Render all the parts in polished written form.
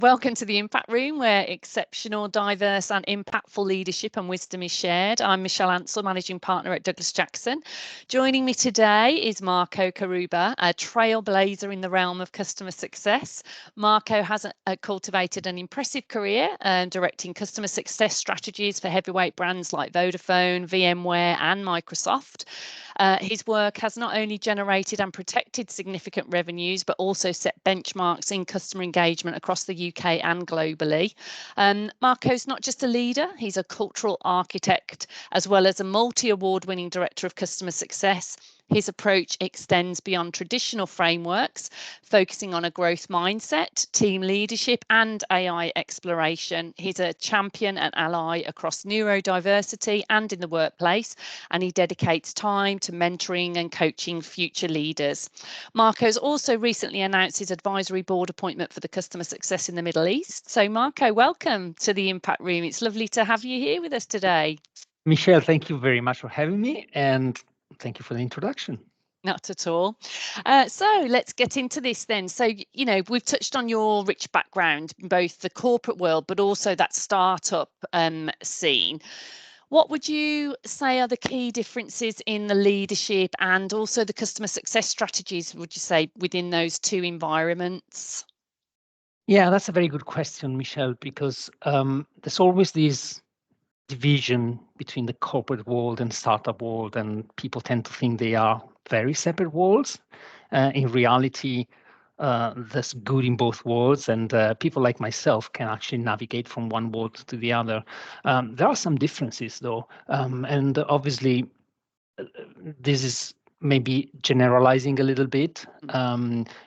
Welcome to the Impact Room, where exceptional, diverse and impactful leadership and wisdom is shared. I'm Michelle Ansell, Managing Partner at Douglas Jackson. Joining me today is Marco Carrubba, a trailblazer in the realm of customer success. Marco has cultivated an impressive career directing customer success strategies for heavyweight brands like Vodafone, VMware and Microsoft. His work has not only generated and protected significant revenues, but also set benchmarks in customer engagement across the UK and globally. Marco's not just a leader, he's a cultural architect, as well as a multi-award-winning director of customer success. His approach extends beyond traditional frameworks, focusing on a growth mindset, team leadership, and AI exploration. He's a champion and ally across neurodiversity and in the workplace, and he dedicates time to mentoring and coaching future leaders. Marco's also recently announced his advisory board appointment for the customer success in the Middle East. So, Marco, welcome to the Impact Room. It's lovely to have you here with us today. Michelle, thank you very much for having me, and thank you for the introduction. Not at all. So let's get into this then. So, you know, we've touched on your rich background, both the corporate world, but also that startup scene. What would you say are the key differences in the leadership and also the customer success strategies, would you say, within those two environments? Yeah, that's a very good question, Michelle, because there's always this division between the corporate world and startup world, and people tend to think they are very separate worlds. In reality, there's good in both worlds, and people like myself can actually navigate from one world to the other. There are some differences, though, and obviously, this is maybe generalizing a little bit.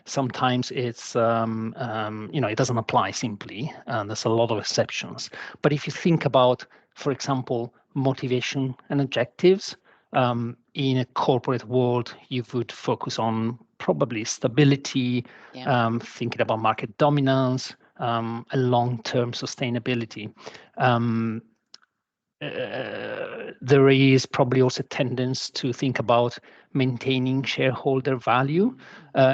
Sometimes it's, it doesn't apply simply. There's a lot of exceptions. But if you think about, for example, motivation and objectives, in a corporate world, you would focus on probably stability, thinking about market dominance, and long-term sustainability. There is probably also a tendency to think about maintaining shareholder value.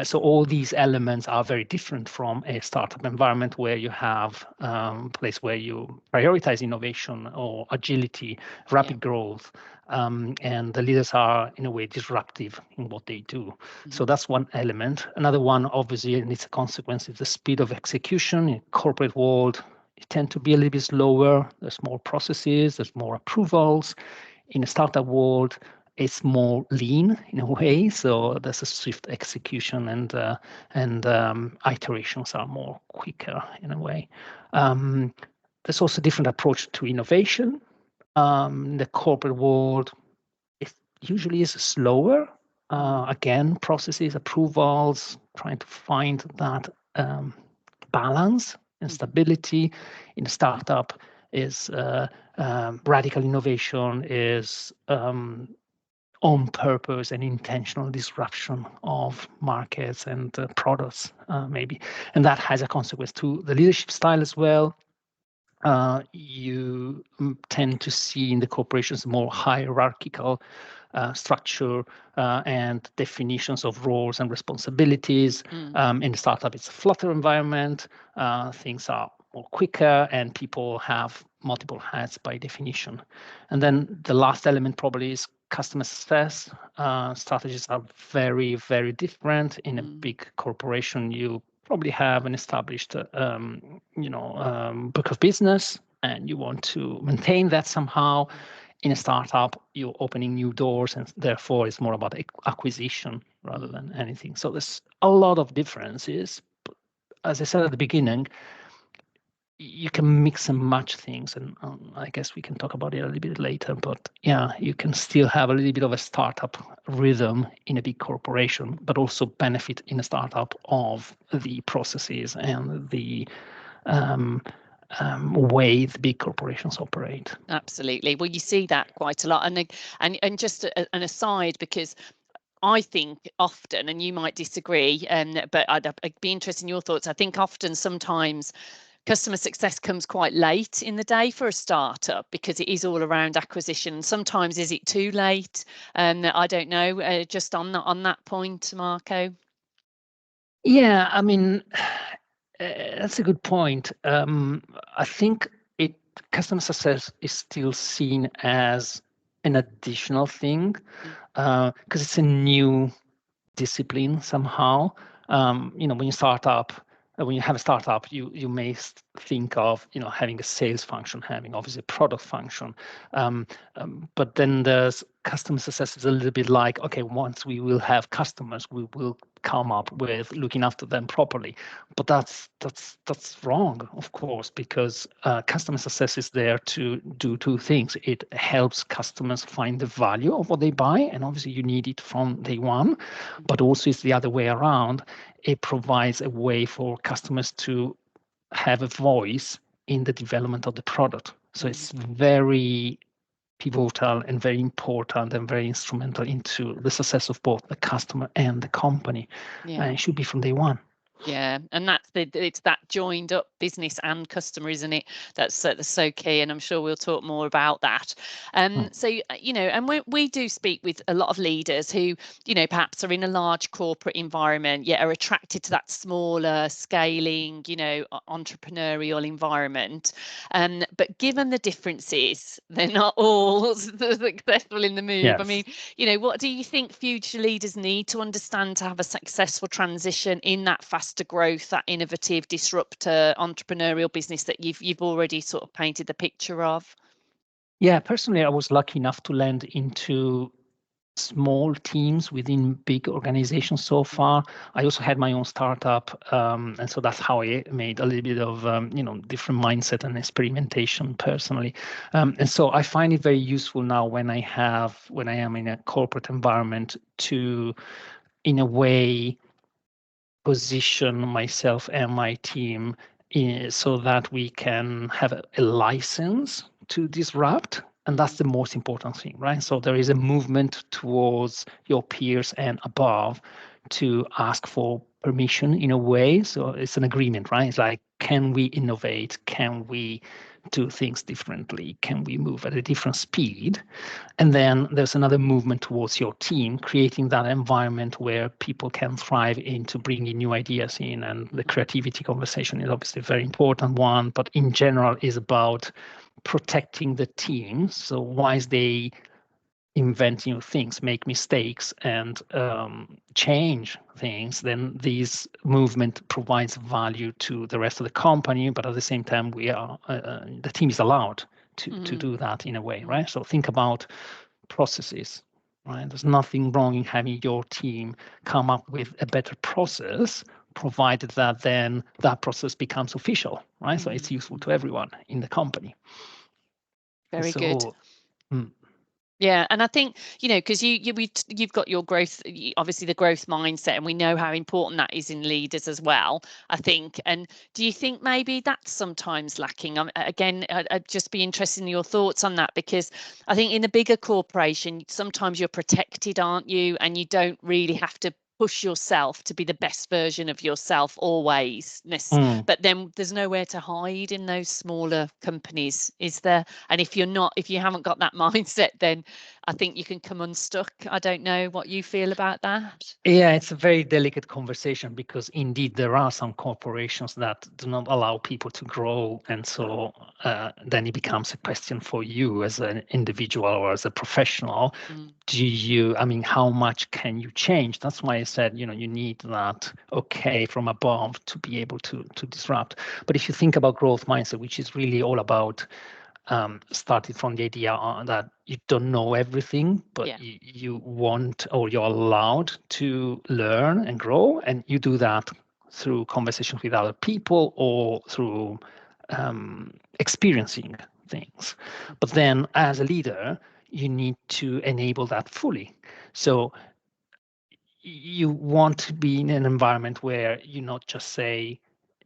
So all these elements are very different from a startup environment where you have a place where you prioritize innovation or agility, rapid growth, and the leaders are in a way disruptive in what they do. So that's one element. Another one, obviously, and it's a consequence, is the speed of execution. In corporate world, it tend to be a little bit slower. There's more processes, there's more approvals. In a startup world, it's more lean in a way. So there's a swift execution, and iterations are more quicker in a way. There's also a different approach to innovation. In the corporate world, it usually is slower. Again, processes, approvals, trying to find that balance and stability. In a startup is radical innovation, is on purpose and intentional disruption of markets and products, maybe. And that has a consequence to the leadership style as well. You tend to see in the corporations more hierarchical structure and definitions of roles and responsibilities. In the startup, it's a flatter environment. Things are more quicker, and people have multiple hats by definition. And then the last element probably is customer success. Strategies are very, very different. In a big corporation, you probably have an established, book of business, and you want to maintain that somehow. In a startup, you're opening new doors, and therefore it's more about acquisition rather than anything. So there's a lot of differences. But as I said at the beginning, you can mix and match things, and I guess we can talk about it a little bit later. But yeah, you can still have a little bit of a startup rhythm in a big corporation, but also benefit in a startup of the processes and the way the big corporations operate. Absolutely. Well, you see that quite a lot. And just an aside, because I think often, and you might disagree, but I'd be interested in your thoughts. I think often sometimes customer success comes quite late in the day for a startup because it is all around acquisition. Sometimes is it too late? I don't know. Just on that point, Marco. Yeah, I mean, That's a good point. I think customer success is still seen as an additional thing because it's a new discipline somehow. When you start up, when you have a startup, you may think of having a sales function, having obviously a product function, but then there's customer success is a little bit like, okay, once we will have customers, we will come up with looking after them properly. But that's wrong, of course, because customer success is there to do two things. It helps customers find the value of what they buy, and obviously you need it from day one, but also it's the other way around. It provides a way for customers to have a voice in the development of the product. So it's very pivotal and very important and very instrumental into the success of both the customer and the company. And it should be from day one. Yeah, and it's that joined up business and customer, isn't it? That's so key, and I'm sure we'll talk more about that. So and we do speak with a lot of leaders who perhaps are in a large corporate environment, yet are attracted to that smaller scaling, entrepreneurial environment. But given the differences, they're not all successful in the move. Yes. I mean, what do you think future leaders need to understand to have a successful transition in that faster growth, that innovative, disruptor, entrepreneurial business that you've already sort of painted the picture of? Yeah, personally, I was lucky enough to land into small teams within big organizations so far. I also had my own startup, and so that's how I made a little bit of different mindset and experimentation personally. And so I find it very useful now when I am in a corporate environment to, in a way, position myself and my team so that we can have a license to disrupt. And that's the most important thing, right? So there is a movement towards your peers and above to ask for permission in a way. So it's an agreement, right? It's like, can we innovate? Can we do things differently? Can we move at a different speed? And then there's another movement towards your team, creating that environment where people can thrive into bringing new ideas in. And the creativity conversation is obviously a very important one, but in general is about protecting the team. So once they invent new things, make mistakes, and change things, then this movement provides value to the rest of the company. But at the same time, the team is allowed to do that in a way, right? So think about processes, right? There's nothing wrong in having your team come up with a better process, provided that then that process becomes official, right? So it's useful to everyone in the company. Very good. Yeah, and I think because you've got your growth, obviously the growth mindset, and we know how important that is in leaders as well, I think. And do you think maybe that's sometimes lacking? Again, I'd just be interested in your thoughts on that, because I think in a bigger corporation, sometimes you're protected, aren't you? And you don't really have to push yourself to be the best version of yourself always. But then there's nowhere to hide in those smaller companies, is there? And if you haven't got that mindset, then I think you can come unstuck. I don't know what you feel about that. Yeah, it's a very delicate conversation, because indeed there are some corporations that do not allow people to grow. And so then it becomes a question for you as an individual or as a professional. How much can you change? That's why I said, you need that okay from above to be able to disrupt. But if you think about growth mindset, which is really all about started from the idea that you don't know everything, but you want, or you're allowed to learn and grow, and you do that through conversations with other people or through experiencing things. But then as a leader, you need to enable that fully. So you want to be in an environment where you not just say,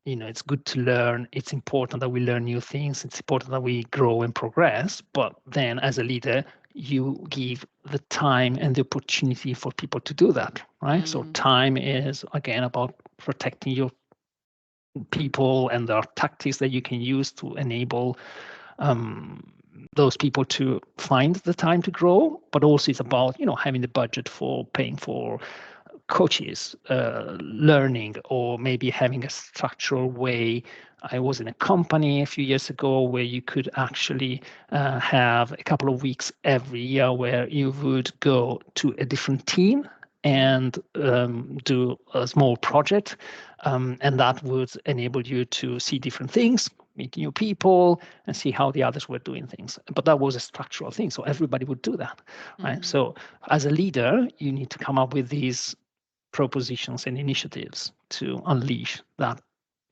it's good to learn, it's important that we learn new things, it's important that we grow and progress, but then as a leader, you give the time and the opportunity for people to do that, right? So time is, again, about protecting your people, and there are tactics that you can use to enable those people to find the time to grow, but also it's about, having the budget for paying for coaches, learning, or maybe having a structural way. I was in a company a few years ago where you could actually have a couple of weeks every year where you would go to a different team and do a small project, and that would enable you to see different things, meet new people, and see how the others were doing things. But that was a structural thing, so everybody would do that, right? So as a leader, you need to come up with these propositions and initiatives to unleash that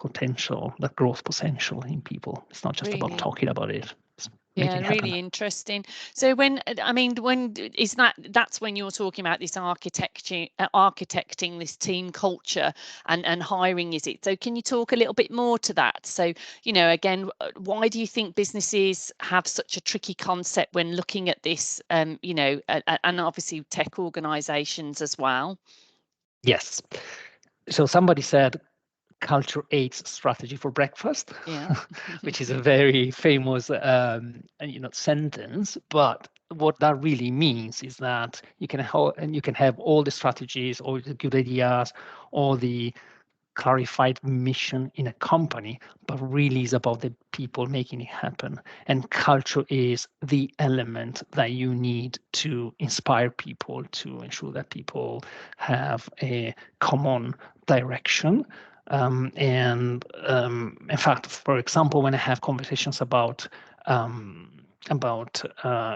potential, that growth potential in people. It's not just about talking about it. Yeah, really interesting. So when is that's when you're talking about this architecting this team culture and hiring, is it? So can you talk a little bit more to that? So, again, why do you think businesses have such a tricky concept when looking at this, and obviously tech organizations as well? Yes. So somebody said culture eats strategy for breakfast, which is a very famous sentence. But what that really means is that you can have all the strategies, all the good ideas, all the clarified mission in a company, but really is about the people making it happen. And culture is the element that you need to inspire people, to ensure that people have a common direction. In fact, for example, when I have conversations about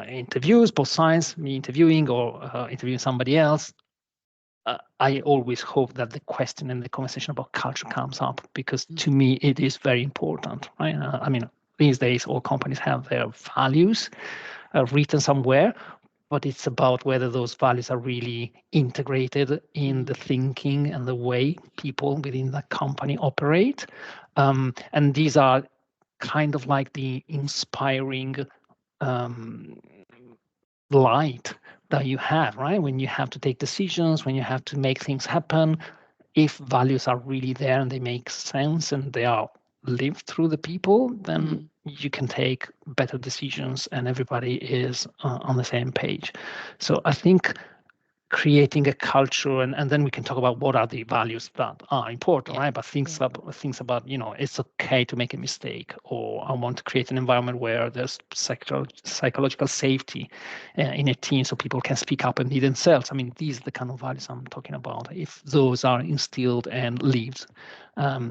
interviews, both sides, me interviewing or interviewing somebody else, I always hope that the question and the conversation about culture comes up, because to me it is very important, right? These days all companies have their values written somewhere, but it's about whether those values are really integrated in the thinking and the way people within that company operate. And these are kind of like the inspiring light that you have, right? When you have to take decisions, when you have to make things happen, if values are really there and they make sense and they are lived through the people, then you can take better decisions and everybody is on the same page. So I think creating a culture, and then we can talk about what are the values that are important, right? But things about, it's okay to make a mistake, or I want to create an environment where there's psychological safety in a team so people can speak up and be themselves. These are the kind of values I'm talking about. If those are instilled and lived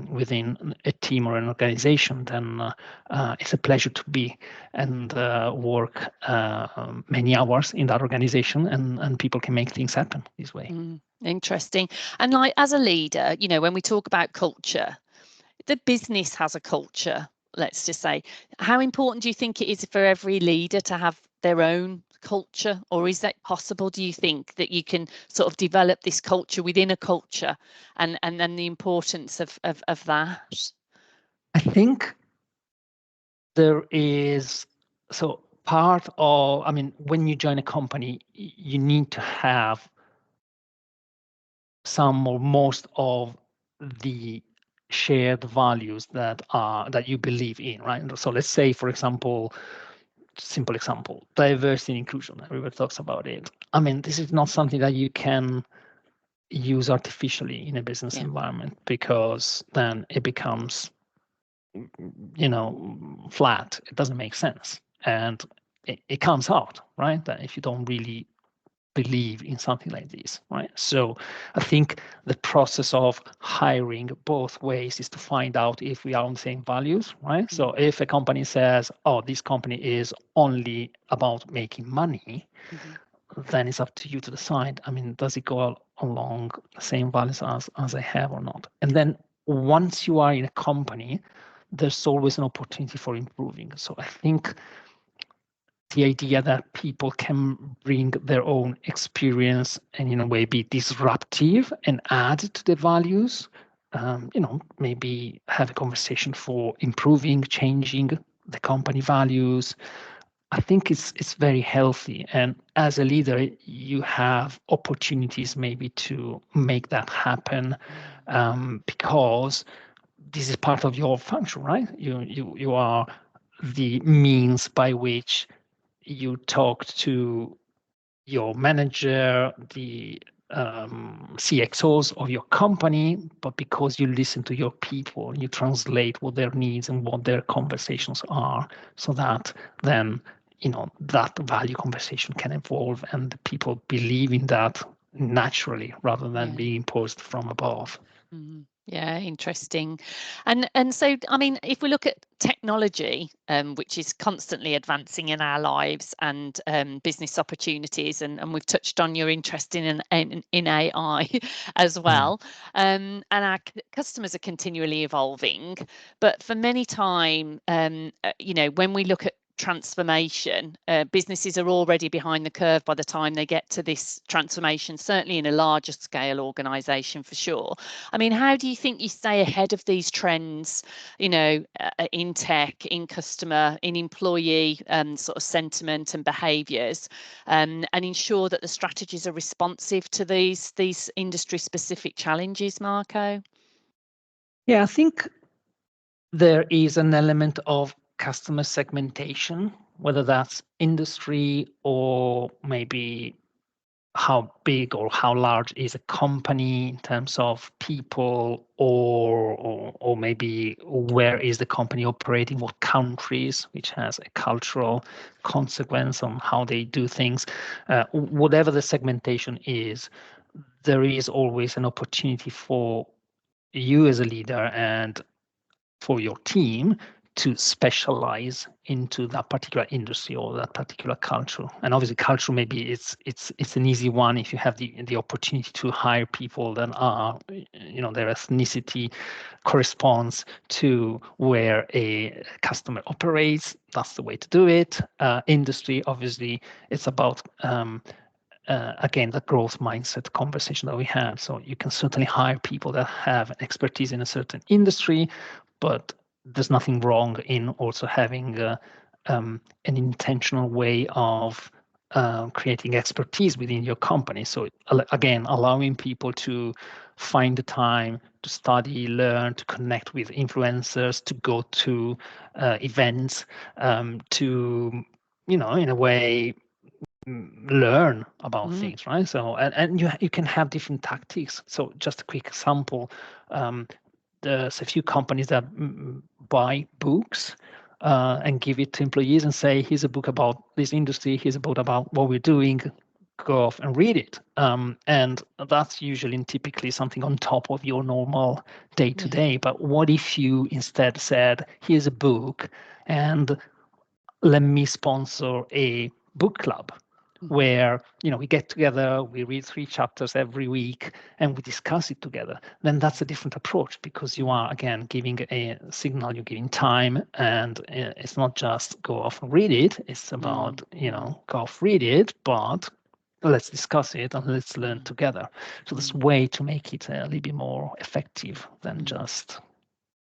within a team or an organization, then it's a pleasure to be and work many hours in that organization, and people can make things happen this way. Interesting. And like as a leader, when we talk about culture, the business has a culture, let's just say. How important do you think it is for every leader to have their own culture, or is that possible, do you think, that you can sort of develop this culture within a culture, and then the importance of that? I think there is, so part of, when you join a company, you need to have some or most of the shared values that you believe in, right? So let's say, for example, simple example, diversity and inclusion. Everybody talks about it. This is not something that you can use artificially in a business environment, because then it becomes, flat. It doesn't make sense. And it comes out, right? That if you don't really believe in something like this, right? So I think the process of hiring both ways is to find out if we are on the same values, right? So if a company says, oh, this company is only about making money, then it's up to you to decide, does it go along the same values as I have or not? And then once you are in a company, there's always an opportunity for improving. So I think the idea that people can bring their own experience and in a way be disruptive and add to the values, maybe have a conversation for improving, changing the company values. I think it's very healthy. And as a leader, you have opportunities maybe to make that happen, because this is part of your function, right? You are the means by which you talk to your manager, the CXOs of your company, but because you listen to your people, you translate what their needs and what their conversations are, so that then that value conversation can evolve and people believe in that naturally rather than being imposed from above. Yeah, interesting. And so, I mean, if we look at technology, which is constantly advancing in our lives, and business opportunities, and we've touched on your interest in AI as well, and our customers are continually evolving. But for many time, when we look at transformation, businesses are already behind the curve by the time they get to this transformation, certainly in a larger scale organization for sure. I mean, how do you think you stay ahead of these trends, in tech, in customer, in employee sort of sentiment and behaviours, and ensure that the strategies are responsive to these industry specific challenges, Marco? Yeah, I think there is an element of customer segmentation, whether that's industry or maybe how big or how large is a company in terms of people, or maybe where is the company operating, what countries, which has a cultural consequence on how they do things. Whatever the segmentation is, there is always an opportunity for you as a leader and for your team to specialize into that particular industry or that particular culture. And obviously culture, maybe it's an easy one if you have the opportunity to hire people that are, their ethnicity corresponds to where a customer operates. That's the way to do it. Industry, obviously, it's about again, the growth mindset conversation that we had. So you can certainly hire people that have an expertise in a certain industry, but there's nothing wrong in also having an intentional way of creating expertise within your company. So again, allowing people to find the time to study, learn, to connect with influencers, to go to events, to, in a way, learn about things, right? So and you can have different tactics. So just a quick example, there's a few companies that buy books and give it to employees and say, here's a book about this industry, here's a book about what we're doing, go off and read it. And that's usually and typically something on top of your normal day-to-day. But what if you instead said, here's a book and let me sponsor a book club where we get together, we read 3 chapters every week, and we discuss it together. Then that's a different approach, because you are again giving a signal, you're giving time, and it's not just go off and read it. It's about go off, read it, but let's discuss it and let's learn together. So there's a way to make it a little bit more effective than just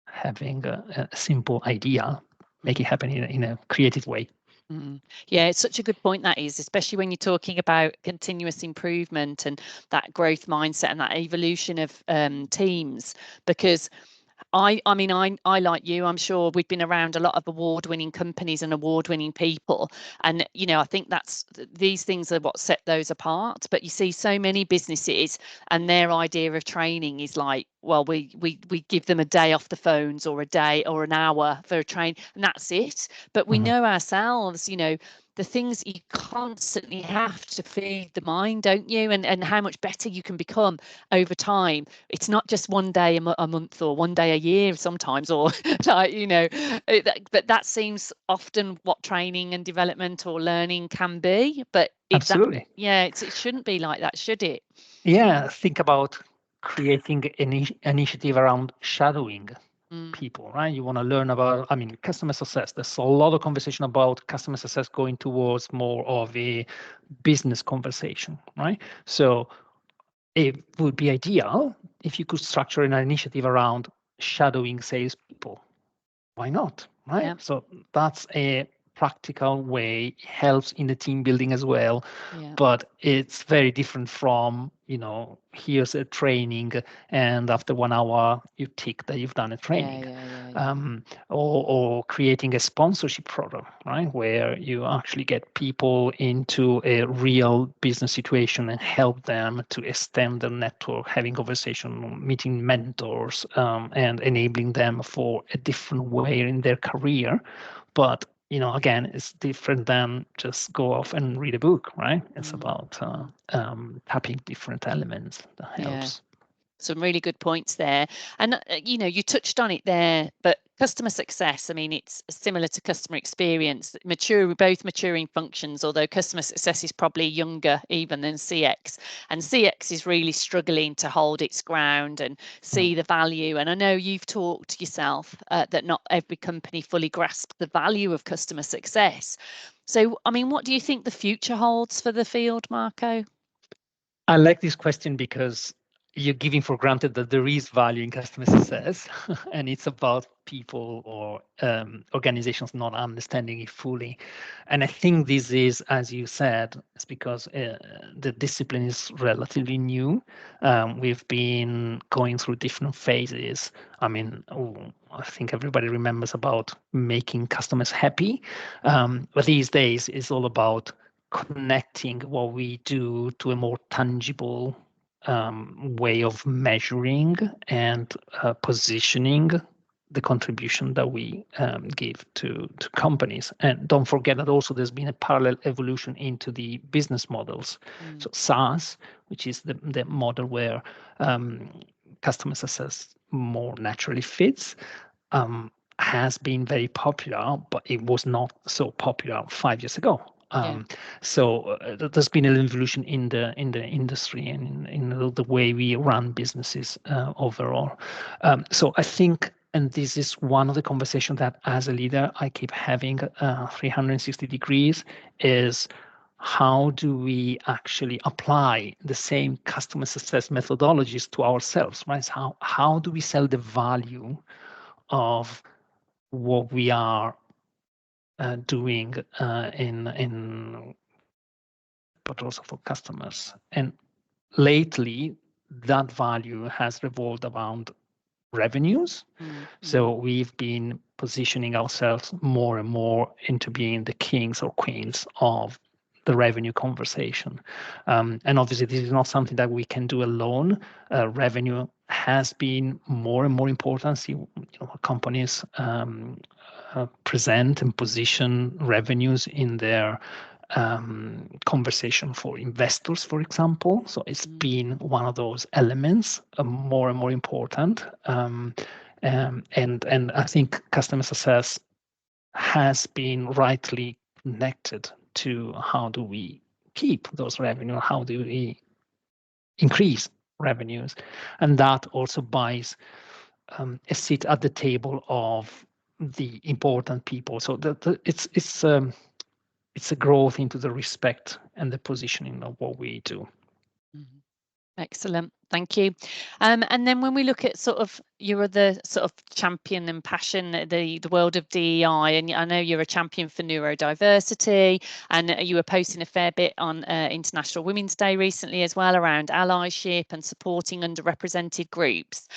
having a simple idea. Make it happen in a creative way. Yeah, it's such a good point, that is, especially when you're talking about continuous improvement and that growth mindset and that evolution of teams. Because I mean, I like you, I'm sure we've been around a lot of award-winning companies and award-winning people, and I think these things are what set those apart. But you see so many businesses, and their idea of training is like, well, we give them a day off the phones, or a day or an hour for a train, and that's it. But we know ourselves, the things you constantly have to feed the mind, don't you? And how much better you can become over time. It's not just one day a month, or one day a year sometimes, or but that seems often what training and development or learning can be. But absolutely, it shouldn't be like that, should it? Yeah, think about creating an initiative around shadowing people, right? You want to learn about, customer success. There's a lot of conversation about customer success going towards more of a business conversation, right? So it would be ideal if you could structure an initiative around shadowing salespeople. Why not, right? Yeah. So that's a practical way, helps in the team building as well. Yeah. But it's very different from, here's a training, and after 1 hour you tick that you've done a training. or creating a sponsorship program, right, where you actually get people into a real business situation and help them to extend their network, having conversation, meeting mentors, and enabling them for a different way in their career. But again, it's different than just go off and read a book, right? It's about tapping different elements that helps. Some really good points there. And, you touched on it there, but customer success, I mean, it's similar to customer experience, both maturing functions, although customer success is probably younger even than CX. And CX is really struggling to hold its ground and see the value. And I know you've talked yourself that not every company fully grasps the value of customer success. So, I mean, what do you think the future holds for the field, Marco? I like this question because you're giving for granted that there is value in customer success, and it's about people or organizations not understanding it fully. And I think this is, as you said, it's because the discipline is relatively new. We've been going through different phases. I mean, I think everybody remembers about making customers happy, but these days it's all about connecting what we do to a more tangible way of measuring and positioning the contribution that we give to companies. And don't forget that also there's been a parallel evolution into the business models. So SaaS, which is the model where customer success more naturally fits, has been very popular, but it was not so popular 5 years ago. So there's been an evolution in the industry and in the way we run businesses overall. So I think, and this is one of the conversations that as a leader I keep having 360 degrees, is how do we actually apply the same customer success methodologies to ourselves, right? How do we sell the value of what we are doing but also for customers. And lately, that value has revolved around revenues. So we've been positioning ourselves more and more into being the kings or queens of the revenue conversation. And obviously, this is not something that we can do alone. Revenue has been more and more important. See, companies present and position revenues in their conversation for investors, for example. So it's been one of those elements more and more important. And I think customer success has been rightly connected to how do we keep those revenue, how do we increase revenues, and that also buys a seat at the table of the important people. So it's a growth into the respect and the positioning of what we do. Excellent, thank you. And then when we look at sort of you're the sort of champion and passion the world of DEI, and I know you're a champion for neurodiversity, and you were posting a fair bit on International Women's Day recently as well around allyship and supporting underrepresented groups.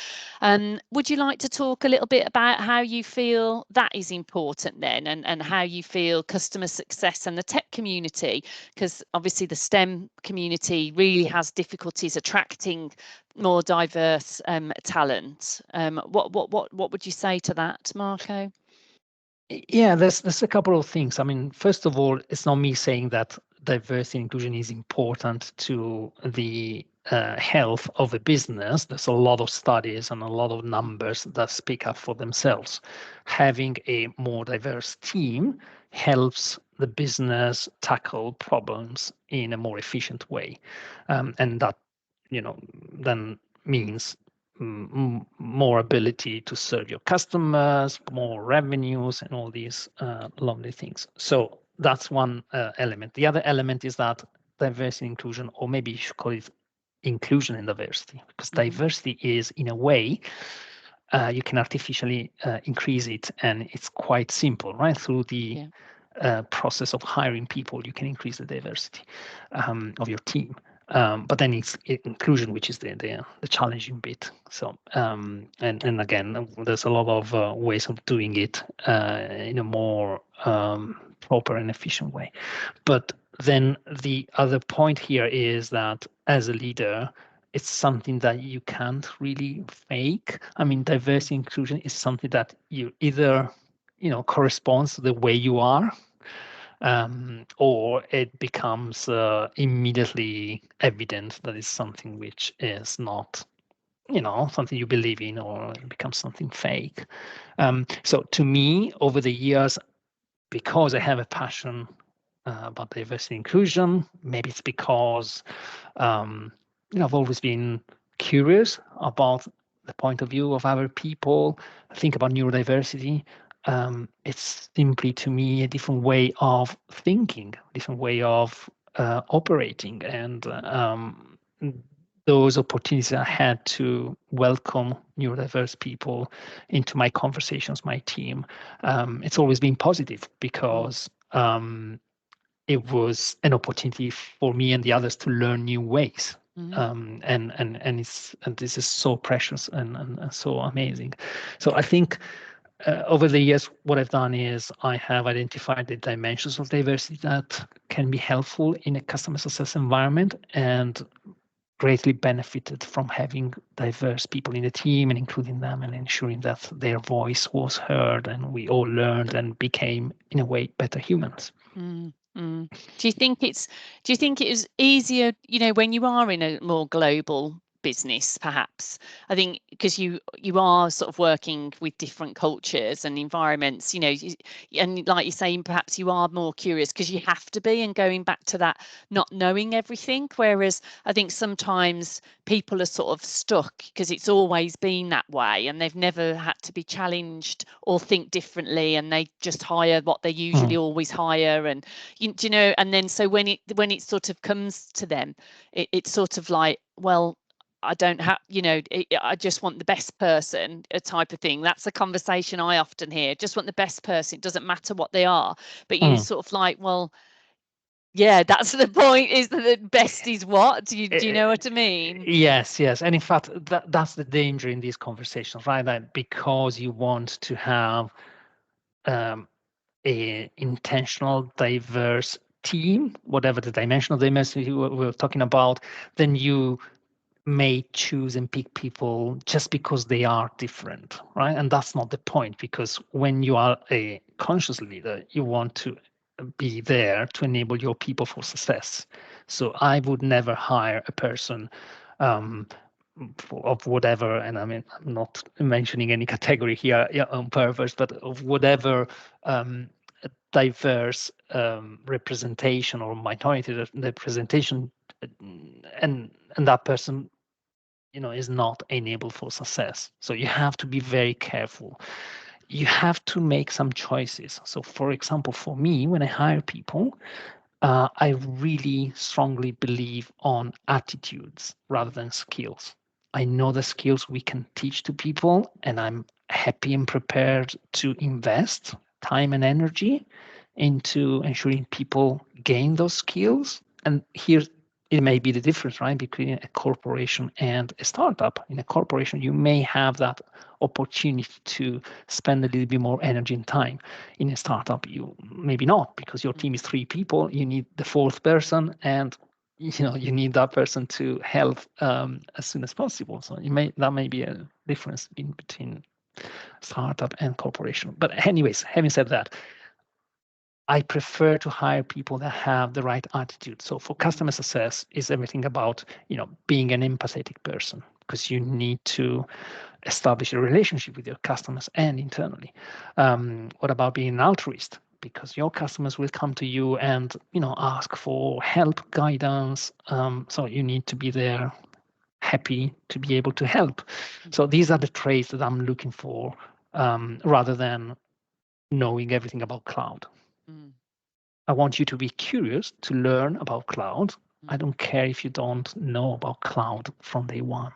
Would you like to talk a little bit about how you feel that is important then, and how you feel customer success and the tech community, because obviously the STEM community really has difficulties attracting more diverse talent. What would you say to that, Marco? Yeah, there's a couple of things. I mean, first of all, it's not me saying that diversity and inclusion is important to the health of a business. There's a lot of studies and a lot of numbers that speak up for themselves. Having a more diverse team helps the business tackle problems in a more efficient way, and that then means more ability to serve your customers, more revenues, and all these lovely things. So that's one element. The other element is that diversity and inclusion, or maybe you should call it inclusion and diversity, because diversity is, in a way, you can artificially increase it, and it's quite simple, right? Through the process of hiring people, you can increase the diversity of your team. But then it's inclusion, which is the challenging bit. So and again, there's a lot of ways of doing it in a more proper and efficient way. But then the other point here is that as a leader, it's something that you can't really fake. I mean, diversity inclusion is something that you either corresponds to the way you are, or it becomes immediately evident that it's something which is not, something you believe in, or it becomes something fake. So to me, over the years, because I have a passion about diversity inclusion, maybe it's because I've always been curious about the point of view of other people. Think about neurodiversity. It's simply, to me, a different way of thinking, different way of operating, and those opportunities I had to welcome neurodiverse people into my conversations, my team. It's always been positive because it was an opportunity for me and the others to learn new ways. And this is so precious and so amazing. So I think over the years, what I've done is I have identified the dimensions of diversity that can be helpful in a customer success environment, and greatly benefited from having diverse people in the team and including them and ensuring that their voice was heard, and we all learned and became, in a way, better humans. Do you think it is easier, when you are in a more global business, perhaps? I think because you are sort of working with different cultures and environments, and like you're saying, perhaps you are more curious because you have to be, and going back to that not knowing everything. Whereas I think sometimes people are sort of stuck because it's always been that way and they've never had to be challenged or think differently, and they just hire what they usually always hire. And and then so when it sort of comes to them, it's sort of like, well, I don't have, I just want the best person, a type of thing. That's a conversation I often hear. Just want the best person. It doesn't matter what they are. But you sort of like, well, yeah, that's the point, is that the best is what? Do you know what I mean? Yes. And in fact, that's the danger in these conversations, right? That because you want to have a intentional, diverse team, whatever the dimension of diversity we're talking about, then you may choose and pick people just because they are different, right? And that's not the point, because when you are a conscious leader, you want to be there to enable your people for success. So I would never hire a person of whatever, and I mean, I'm not mentioning any category here on purpose, but of whatever diverse representation or minority representation, and that person is not enabled for success. So you have to be very careful. You have to make some choices. So for example, for me, when I hire people, I really strongly believe on attitudes rather than skills. I know the skills we can teach to people, and I'm happy and prepared to invest time and energy into ensuring people gain those skills. And here it may be the difference, right, between a corporation and a startup. In a corporation, you may have that opportunity to spend a little bit more energy and time. In a startup, you maybe not, because your team is 3 people. You need the 4th person, and you need that person to help as soon as possible. So that may be a difference between startup and corporation. But anyways, having said that, I prefer to hire people that have the right attitude. So for customer success, is everything about being an empathetic person, because you need to establish a relationship with your customers and internally. What about being an altruist? Because your customers will come to you and ask for help, guidance. So you need to be there, happy to be able to help. So these are the traits that I'm looking for, rather than knowing everything about cloud. I want you to be curious to learn about cloud. I don't care if you don't know about cloud from day one.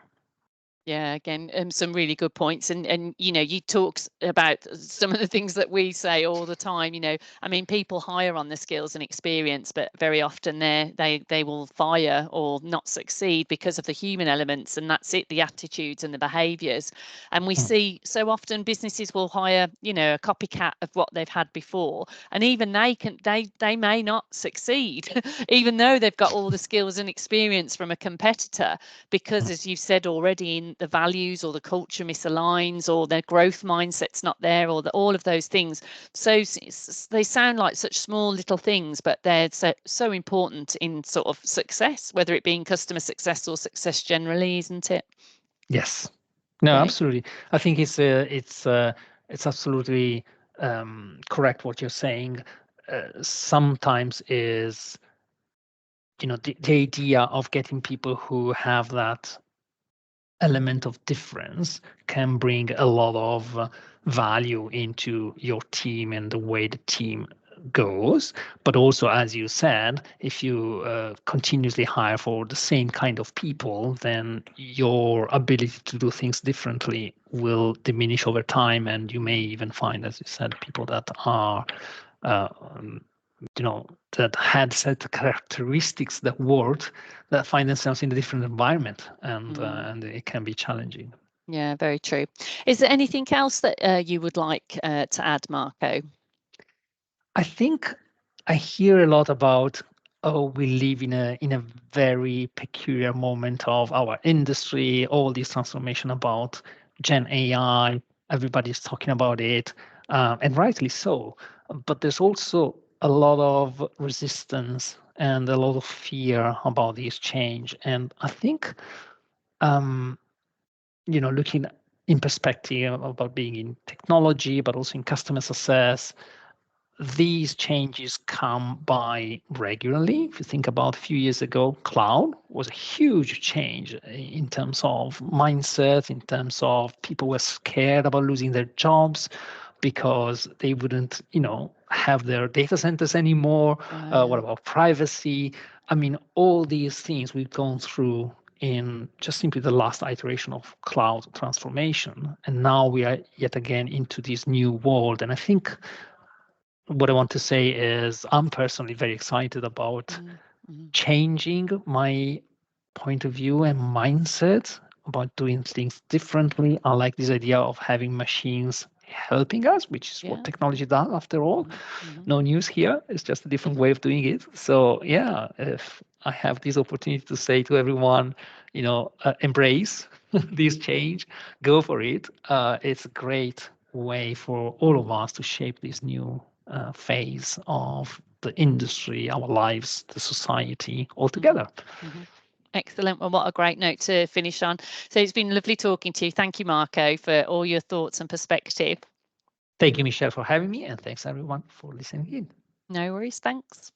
Yeah, again, some really good points, and you talked about some of the things that we say all the time. I mean, people hire on the skills and experience, but very often they will fire or not succeed because of the human elements, and that's it, the attitudes and the behaviours. And we see so often businesses will hire, a copycat of what they've had before, and even they may not succeed, even though they've got all the skills and experience from a competitor, because as you've said already, in the values or the culture misaligns, or their growth mindset's not there, or all of those things. So they sound like such small little things, but they're so important in sort of success, whether it be in customer success or success generally, isn't it? Yes. No, Great. absolutely. I think it's absolutely correct what you're saying. Sometimes is the idea of getting people who have that element of difference can bring a lot of value into your team and the way the team goes. But also, as you said, if you continuously hire for the same kind of people, then your ability to do things differently will diminish over time, and you may even find, as you said, people that are that had set characteristics that worked, that find themselves in a different environment, and it can be challenging. Yeah, very true. Is there anything else that you would like to add, Marco? I think I hear a lot about, we live in a very peculiar moment of our industry, all this transformation about Gen AI, everybody's talking about it, and rightly so. But there's also a lot of resistance and a lot of fear about this change. And I think, looking in perspective about being in technology, but also in customer success, these changes come by regularly. If you think about a few years ago, cloud was a huge change in terms of mindset, in terms of people were scared about losing their jobs because they wouldn't, have their data centers anymore. What about privacy? I mean, all these things we've gone through in just simply the last iteration of cloud transformation. And now we are yet again into this new world. And I think what I want to say is I'm personally very excited about changing my point of view and mindset about doing things differently. I like this idea of having machines helping us, which is what technology does after all. No news here. It's just a different way of doing it. So yeah, if I have this opportunity to say to everyone, embrace this change, go for it. It's a great way for all of us to shape this new phase of the industry, our lives, the society altogether. Excellent. Well, what a great note to finish on. So it's been lovely talking to you. Thank you, Marco, for all your thoughts and perspective. Thank you, Michelle, for having me, and thanks everyone for listening in. No worries. Thanks.